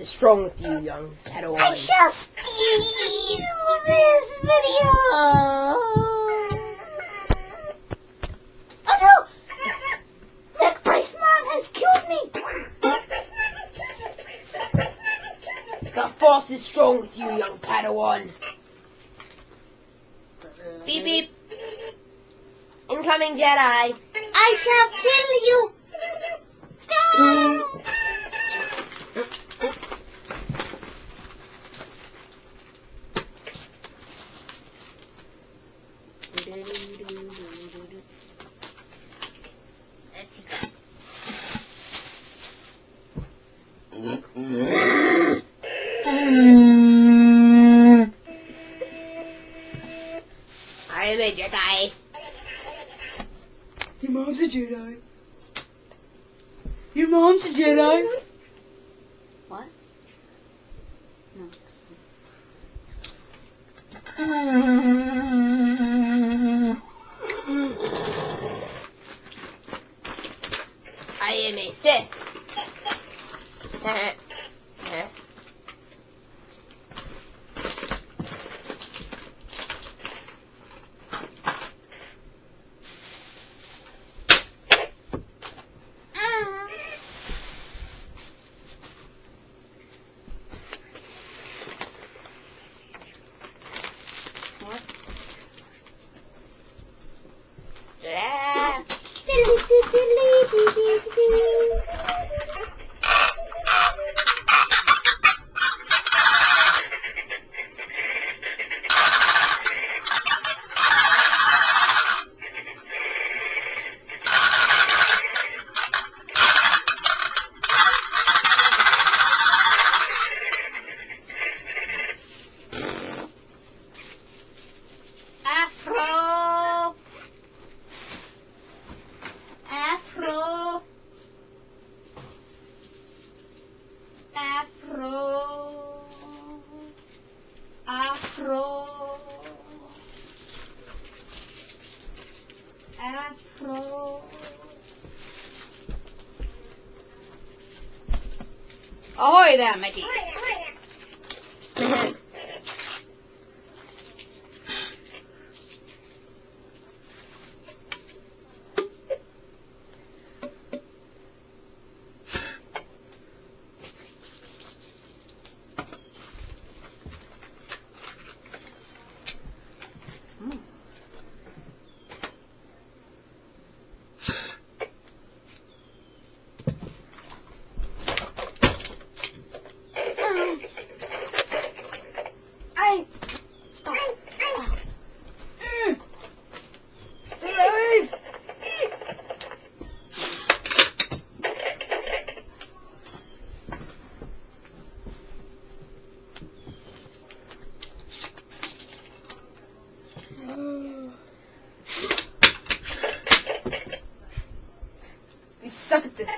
is wrong with you, young Padawan? I shall steal this video. Oh no! That Priceman has killed me. The Force is strong with you, young Padawan. Beep beep. Incoming Jedi. I shall kill you. Let's go. I am a Jedi. Your mom's a Jedi. Your mom's a Jedi. What? No. I am a Sith. What? Yeah. Afro. Afro. Afro. Afro. Afro. Ahoy there, matey. Hey! Stop! Stop! Stay alive. You suck at this.